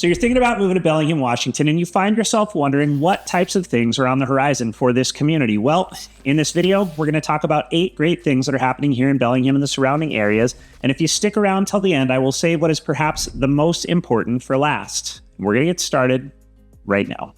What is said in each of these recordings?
So you're thinking about moving to Bellingham, Washington, and you find yourself wondering what types of things are on the horizon for this community. Well, in this video, we're going to talk about 8 great things that are happening here in Bellingham and the surrounding areas. And if you stick around till the end, I will save what is perhaps the most important for last. We're going to get started right now.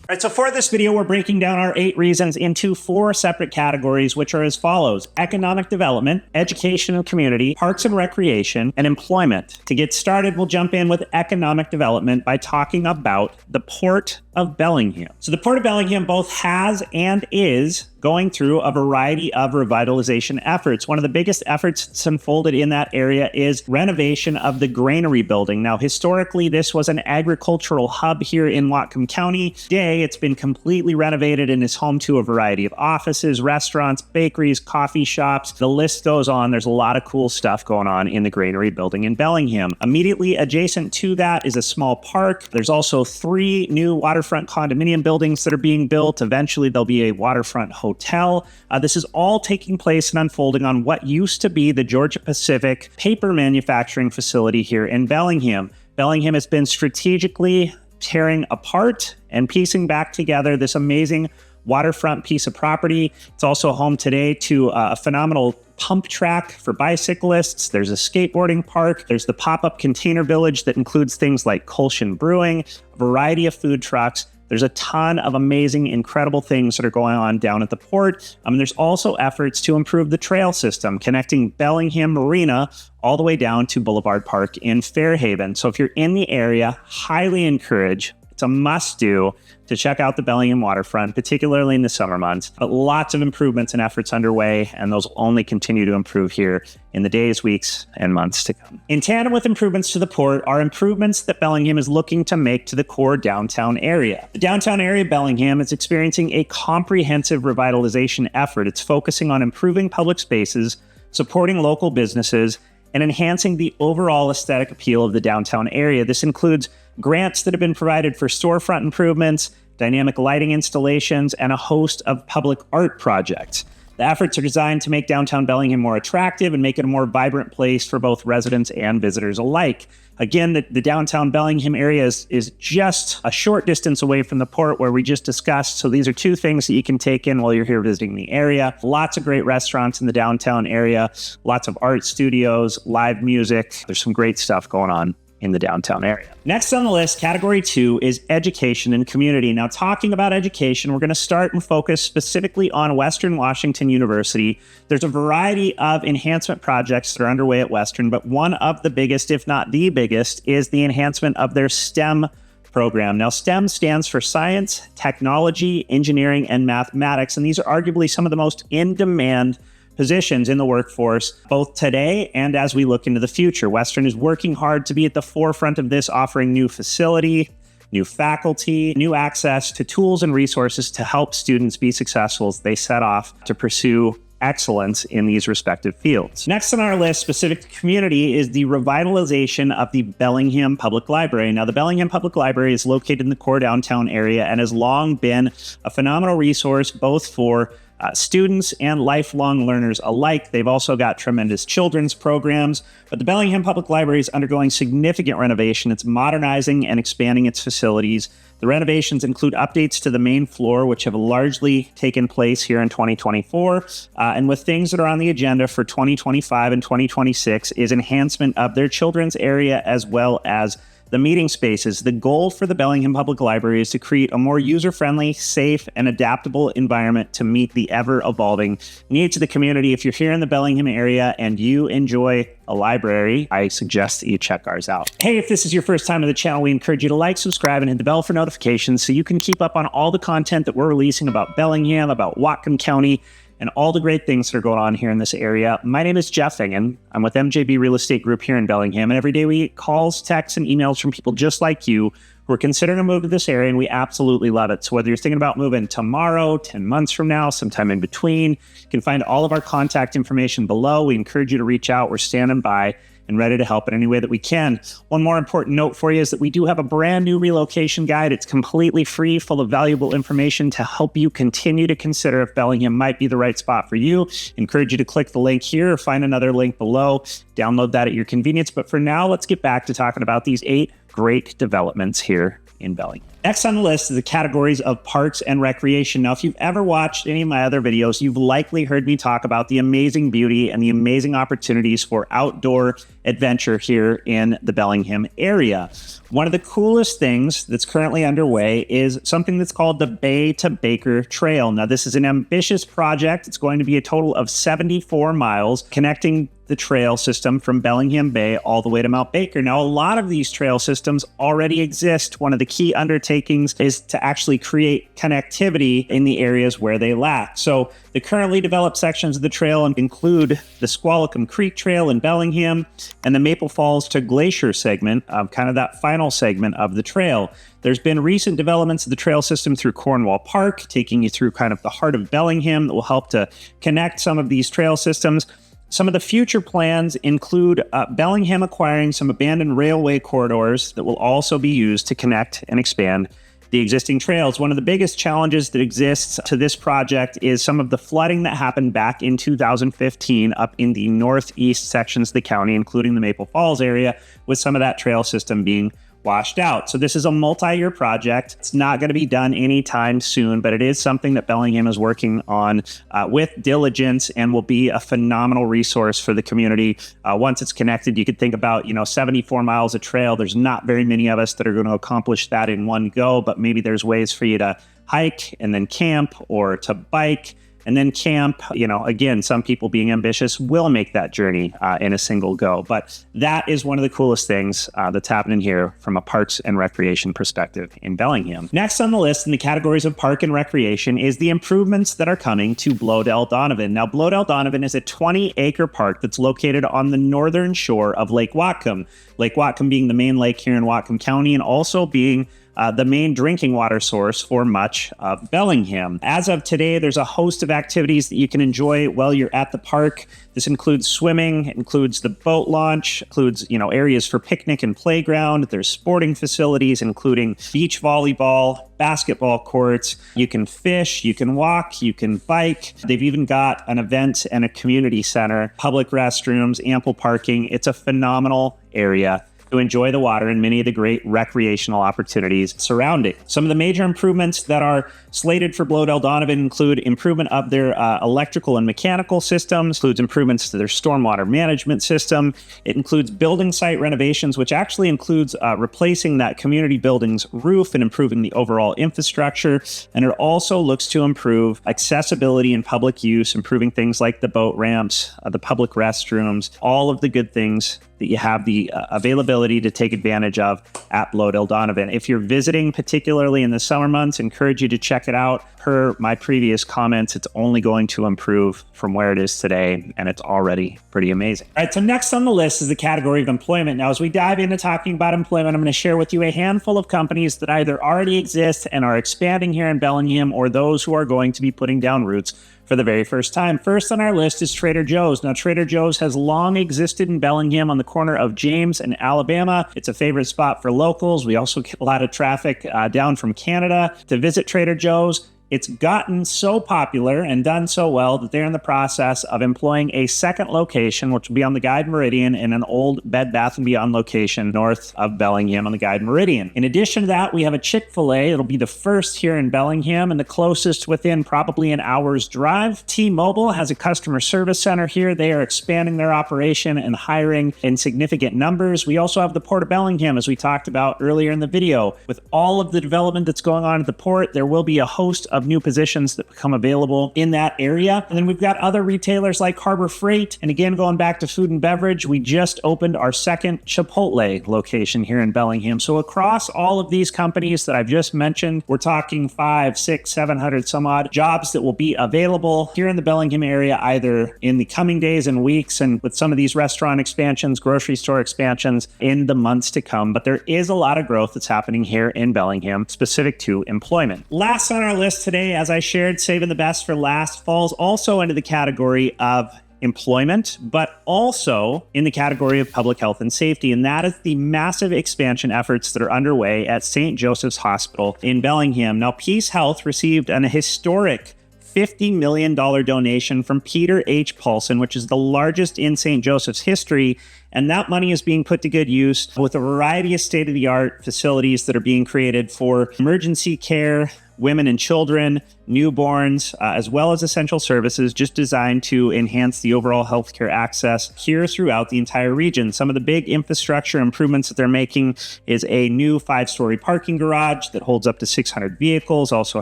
All right, so for this video, we're breaking down our 8 reasons into 4 separate categories, which are as follows: economic development, education and community, parks and recreation, and employment. To get started, we'll jump in with economic development by talking about the Port of Bellingham. So the Port of Bellingham both has and is going through a variety of revitalization efforts. One of the biggest efforts that's unfolded in that area is renovation of the granary building. Now, historically, this was an agricultural hub here in Whatcom County. Today, it's been completely renovated and is home to a variety of offices, restaurants, bakeries, coffee shops. The list goes on. There's a lot of cool stuff going on in the granary building in Bellingham. Immediately adjacent to that is a small park. There's also 3 new waterfront condominium buildings that are being built. Eventually, there'll be a waterfront hotel. This is all taking place and unfolding on what used to be the Georgia-Pacific paper manufacturing facility here in Bellingham. Bellingham has been strategically tearing apart and piecing back together this amazing waterfront piece of property. It's also home today to a phenomenal pump track for bicyclists. There's a skateboarding park. There's the pop-up container village that includes things like Kolshin Brewing, a variety of food trucks. There's a ton of amazing, incredible things that are going on down at the port. There's also efforts to improve the trail system, connecting Bellingham Marina all the way down to Boulevard Park in Fairhaven. So if you're in the area, highly encourage, it's a must-do to check out the Bellingham waterfront, particularly in the summer months. But lots of improvements and efforts underway, and those will only continue to improve here in the days, weeks, and months to come. In tandem with improvements to the port are improvements that Bellingham is looking to make to the core downtown area. The downtown area of Bellingham is experiencing a comprehensive revitalization effort. It's focusing on improving public spaces, supporting local businesses, and enhancing the overall aesthetic appeal of the downtown area. This includes grants that have been provided for storefront improvements, dynamic lighting installations, and a host of public art projects. The efforts are designed to make downtown Bellingham more attractive and make it a more vibrant place for both residents and visitors alike. Again, the downtown Bellingham area is just a short distance away from the port where we just discussed. So these are 2 things that you can take in while you're here visiting the area. Lots of great restaurants in the downtown area, lots of art studios, live music. There's some great stuff going on in the downtown area. Next on the list, category 2 is education and community. Now, talking about education, we're going to start and focus specifically on Western Washington University. There's a variety of enhancement projects that are underway at Western, but one of the biggest, if not the biggest, is the enhancement of their STEM program. Now, STEM stands for science, technology, engineering, and mathematics, and these are arguably some of the most in-demand positions in the workforce, both today and as we look into the future. Western is working hard to be at the forefront of this, offering new facility, new faculty, new access to tools and resources to help students be successful as they set off to pursue excellence in these respective fields. Next on our list, specific to community, is the revitalization of the Bellingham Public Library. Now, the Bellingham Public Library is located in the core downtown area and has long been a phenomenal resource both for students and lifelong learners alike. They've also got tremendous children's programs, but the Bellingham Public Library is undergoing significant renovation. It's modernizing and expanding its facilities. The renovations include updates to the main floor, which have largely taken place here in 2024. And with things that are on the agenda for 2025 and 2026 is enhancement of their children's area as well as the meeting spaces. The goal for the Bellingham Public Library is to create a more user-friendly, safe, and adaptable environment to meet the ever-evolving needs of the community. If you're here in the Bellingham area and you enjoy a library, I suggest that you check ours out. Hey, if this is your first time to the channel, we encourage you to like, subscribe, and hit the bell for notifications so you can keep up on all the content that we're releasing about Bellingham, about Whatcom County, and all the great things that are going on here in this area. My name is Jeff Engen. I'm with MJB Real Estate Group here in Bellingham, and every day we get calls, texts, and emails from people just like you who are considering a move to this area, and we absolutely love it. So whether you're thinking about moving tomorrow, 10 months from now, sometime in between, you can find all of our contact information below. We encourage you to reach out. We're standing by. and ready to help in any way that we can. One more important note for you is that we do have a brand new relocation guide. It's completely free, full of valuable information to help you continue to consider if Bellingham might be the right spot for you. Encourage you to click the link here or find another link below. Download that at your convenience. But for now, let's get back to talking about these 8 great developments here in Bellingham. Next on the list is the categories of parks and recreation. Now, if you've ever watched any of my other videos, you've likely heard me talk about the amazing beauty and the amazing opportunities for outdoor adventure here in the Bellingham area. One of the coolest things that's currently underway is something that's called the Bay to Baker Trail. Now, this is an ambitious project. It's going to be a total of 74 miles connecting the trail system from Bellingham Bay all the way to Mount Baker. Now, a lot of these trail systems already exist. One of the key undertakings is to actually create connectivity in the areas where they lack. So the currently developed sections of the trail include the Squalicum Creek Trail in Bellingham and the Maple Falls to Glacier segment of kind of that final segment of the trail. There's been recent developments of the trail system through Cornwall Park, taking you through kind of the heart of Bellingham that will help to connect some of these trail systems. Some of the future plans include Bellingham acquiring some abandoned railway corridors that will also be used to connect and expand the existing trails. One of the biggest challenges that exists to this project is some of the flooding that happened back in 2015 up in the northeast sections of the county, including the Maple Falls area, with some of that trail system being washed out. So this is a multi-year project. It's not going to be done anytime soon, but it is something that Bellingham is working on with diligence and will be a phenomenal resource for the community. Once it's connected, you could think about, 74 miles of trail. There's not very many of us that are going to accomplish that in one go, but maybe there's ways for you to hike and then camp, or to bike and then camp. Again, some people being ambitious will make that journey in a single go. But that is one of the coolest things that's happening here from a parks and recreation perspective in Bellingham. Next on the list in the categories of park and recreation is the improvements that are coming to Blowdell Donovan. Now, Blowdell Donovan is a 20-acre park that's located on the northern shore of Lake Whatcom. Lake Whatcom being the main lake here in Whatcom County, and also being the main drinking water source for much of Bellingham. As of today, there's a host of activities that you can enjoy while you're at the park. This includes swimming, it includes the boat launch, includes, areas for picnic and playground. There's sporting facilities, including beach volleyball, basketball courts. You can fish, you can walk, you can bike. They've even got an event and a community center, public restrooms, ample parking. It's a phenomenal area to enjoy the water and many of the great recreational opportunities surrounding. Some of the major improvements that are slated for Blowdell Donovan include improvement of their electrical and mechanical systems, includes improvements to their stormwater management system. It includes building site renovations, which actually includes replacing that community building's roof and improving the overall infrastructure. And it also looks to improve accessibility and public use, improving things like the boat ramps, the public restrooms, all of the good things that you have the availability to take advantage of at Blowdell Donovan. If you're visiting, particularly in the summer months, encourage you to check it out. Per my previous comments, it's only going to improve from where it is today, and it's already pretty amazing. All right, so next on the list is the category of employment. Now, as we dive into talking about employment, I'm going to share with you a handful of companies that either already exist and are expanding here in Bellingham, or those who are going to be putting down roots for the very first time. First on our list is Trader Joe's. Now, Trader Joe's has long existed in Bellingham on the corner of James and Alabama. It's a favorite spot for locals. We also get a lot of traffic down from Canada to visit Trader Joe's. It's gotten so popular and done so well that they're in the process of employing a second location, which will be on the Guide Meridian, in an old Bed Bath & Beyond location north of Bellingham on the Guide Meridian. In addition to that, we have a Chick-fil-A. It'll be the first here in Bellingham and the closest within probably an hour's drive. T-Mobile has a customer service center here. They are expanding their operation and hiring in significant numbers. We also have the Port of Bellingham, as we talked about earlier in the video. With all of the development that's going on at the port, there will be a host of new positions that become available in that area. And then we've got other retailers like Harbor Freight. And again, going back to food and beverage, we just opened our second Chipotle location here in Bellingham. So across all of these companies that I've just mentioned, we're talking 500, 600, 700 some odd jobs that will be available here in the Bellingham area, either in the coming days and weeks, and with some of these restaurant expansions, grocery store expansions in the months to come. But there is a lot of growth that's happening here in Bellingham specific to employment. Last on our list today, as I shared, saving the best for last, falls also into the category of employment, but also in the category of public health and safety. And that is the massive expansion efforts that are underway at St. Joseph's Hospital in Bellingham. Now, Peace Health received an historic $50 million donation from Peter H. Paulson, which is the largest in St. Joseph's history. And that money is being put to good use with a variety of state-of-the-art facilities that are being created for emergency care, women and children, newborns, as well as essential services, just designed to enhance the overall healthcare access here throughout the entire region. Some of the big infrastructure improvements that they're making is a new 5-story parking garage that holds up to 600 vehicles, also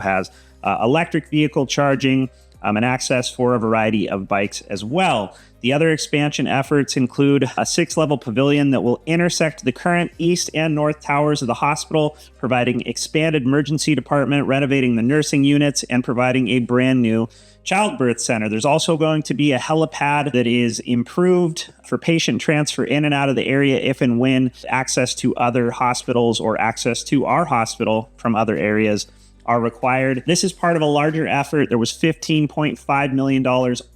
has electric vehicle charging, and access for a variety of bikes as well. The other expansion efforts include a 6-level pavilion that will intersect the current east and north towers of the hospital, providing expanded emergency department, renovating the nursing units, and providing a brand new childbirth center. There's also going to be a helipad that is improved for patient transfer in and out of the area if and when access to other hospitals or access to our hospital from other areas are required. This is part of a larger effort. There was $15.5 million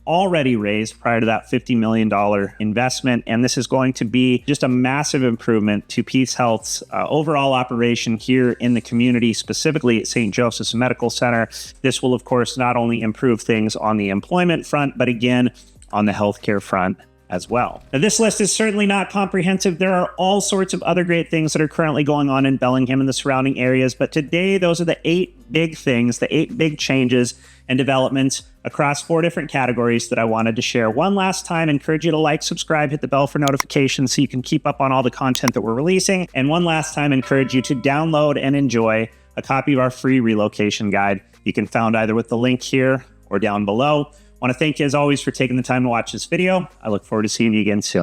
already raised prior to that $50 million investment. And this is going to be just a massive improvement to Peace Health's overall operation here in the community, specifically at St. Joseph's Medical Center. This will, of course, not only improve things on the employment front, but again, on the healthcare front as well. Now, this list is certainly not comprehensive. There are all sorts of other great things that are currently going on in Bellingham and the surrounding areas, but today those are the 8 big things, the 8 big changes and developments across 4 different categories that I wanted to share. One last time, encourage you to like, subscribe, hit the bell for notifications so you can keep up on all the content that we're releasing. And one last time, encourage you to download and enjoy a copy of our free relocation guide. You can find either with the link here or down below. I want to thank you as always for taking the time to watch this video. I look forward to seeing you again soon.